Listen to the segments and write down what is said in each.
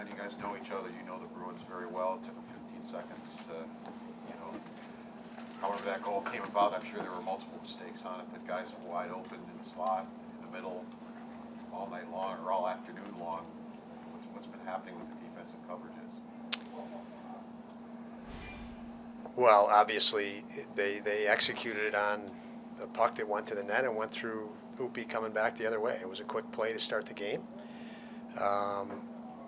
you guys know each other, you know the Bruins very well. It took them 15 seconds to, however that goal came about. I'm sure there were multiple mistakes on it, but guys are wide open in the slot, in the middle, all night long or all afternoon long. What's been happening with the defensive coverages? Well, obviously, they executed it on a puck that went to the net and went through Upi coming back the other way. It was a quick play to start the game.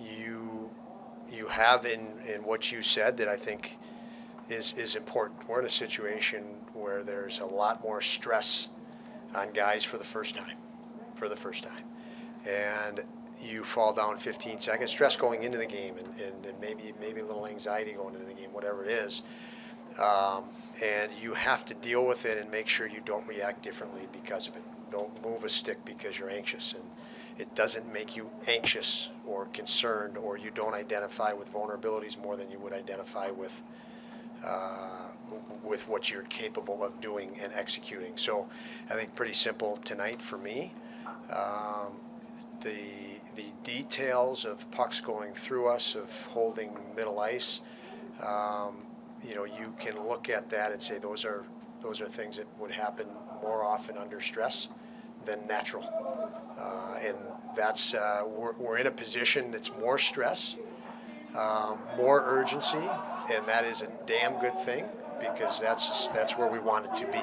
You have in what you said that I think is important. We're in a situation where there's a lot more stress on guys for the first time. And you fall down 15 seconds, stress going into the game, and maybe a little anxiety going into the game, whatever it is. And you have to deal with it and make sure you don't react differently because of it. Don't move a stick because you're anxious. And it doesn't make you anxious or concerned, or you don't identify with vulnerabilities more than you would identify with what you're capable of doing and executing. So I think pretty simple tonight for me. The details of pucks going through us, of holding middle ice, you can look at that and say those are things that would happen more often under stress than natural. And that's we're in a position that's more stress, more urgency, and that is a damn good thing because that's where we want it to be.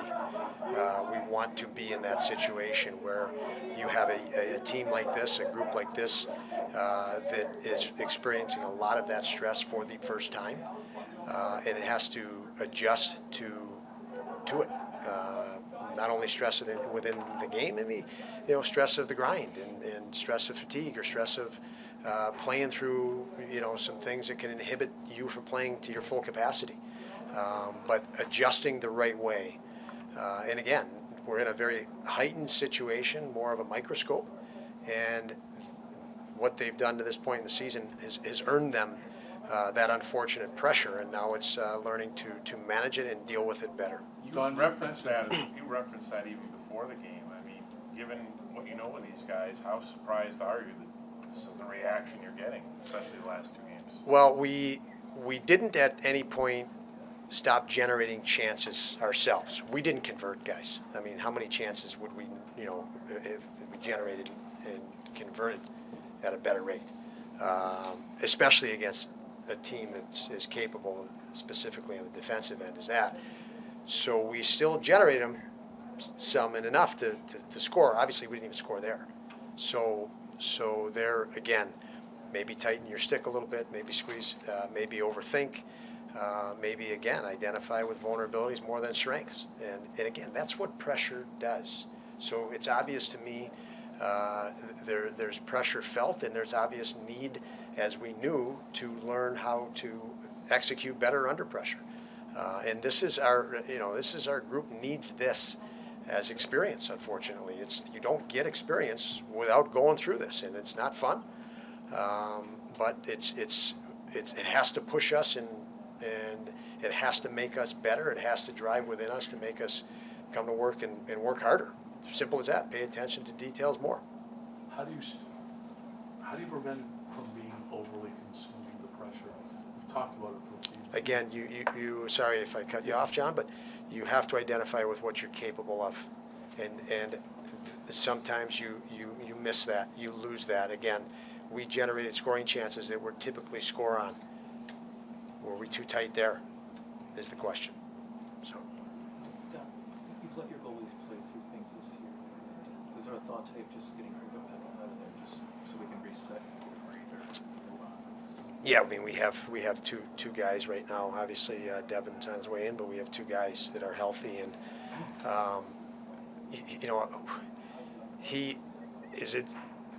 We want to be in that situation where you have a team like this, a group like this, that is experiencing a lot of that stress for the first time, and it has to adjust to it. Not only stress within the game, maybe stress of the grind and stress of fatigue or stress of playing through some things that can inhibit you from playing to your full capacity. But adjusting the right way. And again, we're in a very heightened situation, more of a microscope, and what they've done to this point in the season has earned them that unfortunate pressure, and now it's learning to manage it and deal with it better. You referenced that even before the game. I mean, given what you know with these guys, how surprised are you that this is the reaction you're getting, especially the last two games? Well, we didn't at any point stop generating chances ourselves. We didn't convert, guys. I mean, how many chances would we, if we generated and converted at a better rate, especially against a team that's as capable, specifically on the defensive end, as that. So we still generated them some and enough to score. Obviously, we didn't even score there. So there, again, maybe tighten your stick a little bit, maybe squeeze, maybe overthink, maybe, again, identify with vulnerabilities more than strengths. And again, that's what pressure does. So it's obvious to me there's pressure felt, and there's obvious need, as we knew, to learn how to execute better under pressure. And this is our group needs this as experience. Unfortunately, you don't get experience without going through this, and it's not fun. But it has to push us, and it has to make us better. It has to drive within us to make us come to work and work harder. Simple as that. Pay attention to details more. How do you prevent it from being overly consuming the pressure? We've talked about it for a season. Again, you sorry if I cut you off, John, but you have to identify with what you're capable of, and sometimes you miss that, you lose that. Again, we generated scoring chances that we're typically score on. Were we too tight there? Is the question. So. You've let your goalies play through things this year. Is there a thought today of just getting rid of people out of there, just so we can reset and get a breather? Yeah, I mean we have two guys right now. Obviously, Devin's on his way in, but we have two guys that are healthy, and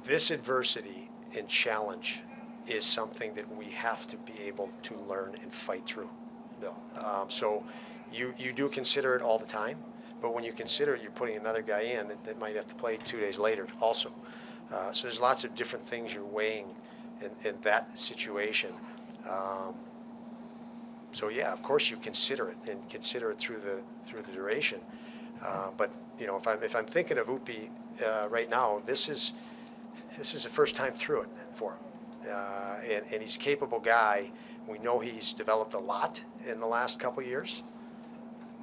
this adversity and challenge is something that we have to be able to learn and fight through, Bill. So you do consider it all the time, but when you consider it, you're putting another guy in that might have to play 2 days later also. So there's lots of different things you're weighing in that situation. So yeah, of course you consider it and consider it through the duration. But if I'm thinking of Upi right now, this is the first time through it for him. and he's a capable guy. We know he's developed a lot in the last couple of years.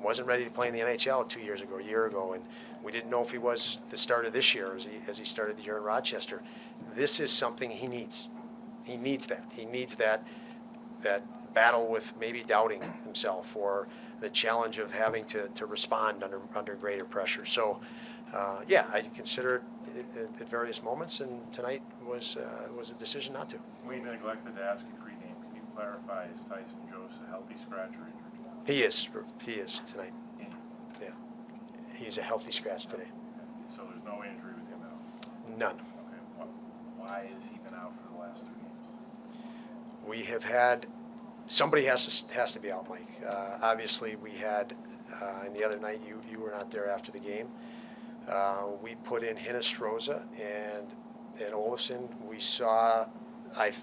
Wasn't ready to play in the NHL 2 years ago, a year ago, and we didn't know if he was the start of this year as he started the year in Rochester. This is something he needs. He needs that. He needs that battle with maybe doubting himself or the challenge of having to respond under greater pressure. So, yeah, I consider it at various moments, and tonight was a decision not to. We neglected to ask you pregame. Can you clarify, is Tyson Jost a healthy scratch or injured? He is tonight. Yeah, he's a healthy scratch today. So there's no injury with him out? None. Okay, why has he been out for the last 2 games? We have had, somebody has to be out, Mike. Obviously, we had, and the other night, you were not there after the game. We put in Hinostroza and Olofsson. We saw, I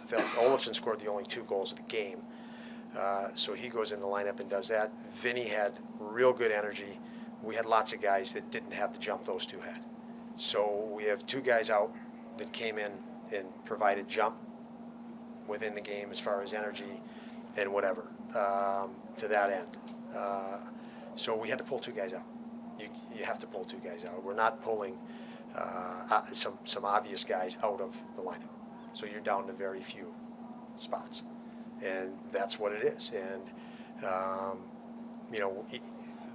felt Olofsson scored the only 2 goals of the game. So he goes in the lineup and does that. Vinny had real good energy. We had lots of guys that didn't have the jump those 2 had. So we have 2 guys out that came in and provided jump within the game as far as energy and whatever to that end. So we had to pull 2 guys out. You have to pull 2 guys out. We're not pulling some obvious guys out of the lineup. So you're down to very few spots. And that's what it is. And,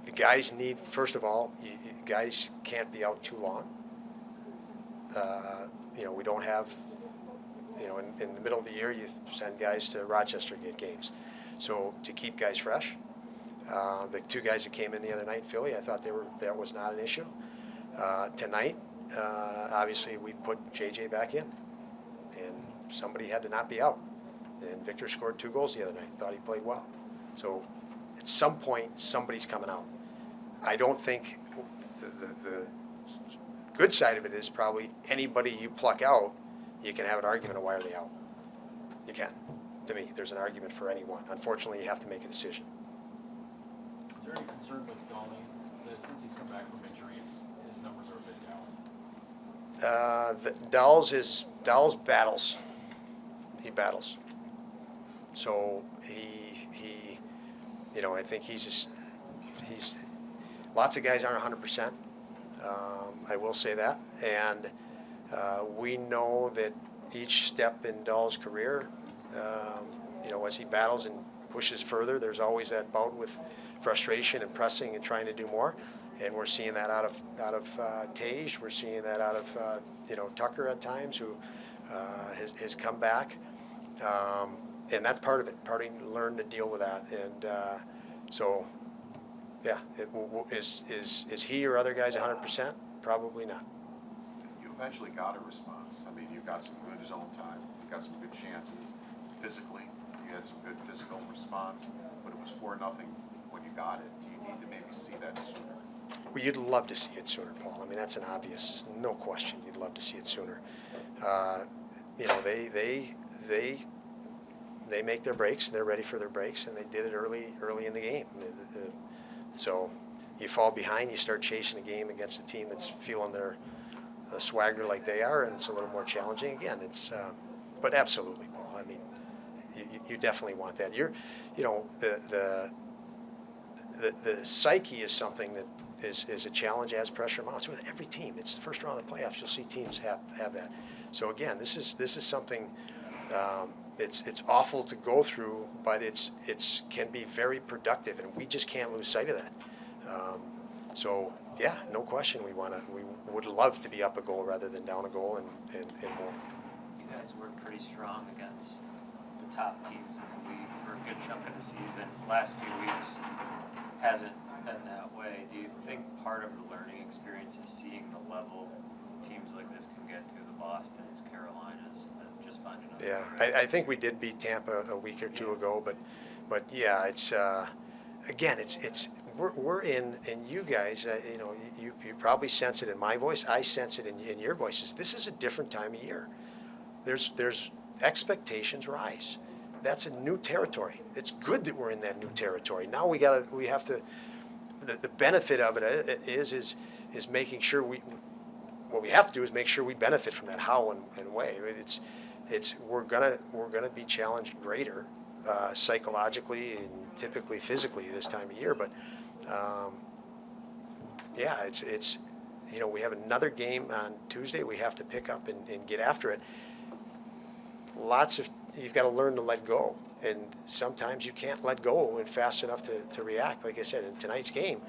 the guys need, first of all, guys can't be out too long. We don't have, in the middle of the year, you send guys to Rochester to get games. So to keep guys fresh, the 2 guys that came in the other night in Philly, I thought that was not an issue. Tonight, obviously, we put JJ back in, and somebody had to not be out. And Victor scored 2 goals the other night. Thought he played well. So at some point, somebody's coming out. I don't think the good side of it is probably anybody you pluck out, you can have an argument of why are they out. You can. To me, there's an argument for anyone. Unfortunately, you have to make a decision. Is there any concern with Dolly that since he's come back from injury, his numbers are a bit down? Dowell's battles. He battles. So he I think he's lots of guys aren't 100%. I will say that, and we know that each step in Dahl's career, as he battles and pushes further, there's always that bout with frustration and pressing and trying to do more, and we're seeing that out of Tage. We're seeing that out of Tucker at times, who has come back. And that's part of it. Part of learn to deal with that, and so, yeah. Is he or other guys 100%? Probably not. You eventually got a response. I mean, you got some good zone time, you got some good chances. Physically, you had some good physical response, but it was 4-0 when you got it. Do you need to maybe see that sooner? Well, you'd love to see it sooner, Paul. I mean, that's an obvious, no question. You'd love to see it sooner. They make their breaks. They're ready for their breaks, and they did it early in the game. So you fall behind, you start chasing a game against a team that's feeling their swagger like they are, and it's a little more challenging. Again, but absolutely, Paul. I mean, you definitely want that. The psyche is something that is a challenge as pressure mounts with every team. It's the first round of the playoffs. You'll see teams have that. So again, this is something. It's awful to go through, but it's can be very productive, and we just can't lose sight of that. So yeah, no question, we would love to be up a goal rather than down a goal and more. You guys worked pretty strong against the top teams in the league for a good chunk of the season. Last few weeks hasn't been that way. Do you think part of the learning experience is seeing the level teams like this can get to, the Bostons, Carolinas, that just finding out? Yeah, I think we did beat Tampa a week or 2 ago, but yeah, it's again, we're in, and you guys, you probably sense it in my voice. I sense it in your voices. This is a different time of year. There's expectations rise. That's a new territory. It's good that we're in that new territory. Now we have to. The benefit of it is making sure what we have to do is make sure we benefit from that how and way. we're gonna be challenged greater psychologically and typically physically this time of year. But yeah, it's we have another game on Tuesday. We have to pick up and get after it. You've got to learn to let go, and sometimes you can't let go and fast enough to react. Like I said, in tonight's game,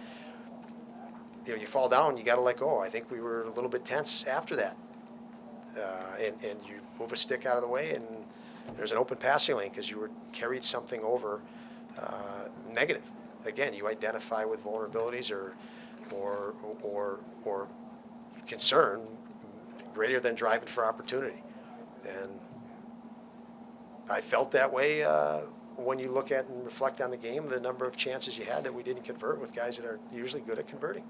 you fall down, you got to let go. I think we were a little bit tense after that, and you move a stick out of the way, and there's an open passing lane because you carried something over negative. Again, you identify with vulnerabilities or concern greater than driving for opportunity, and I felt that way when you look at and reflect on the game, the number of chances you had that we didn't convert with guys that are usually good at converting.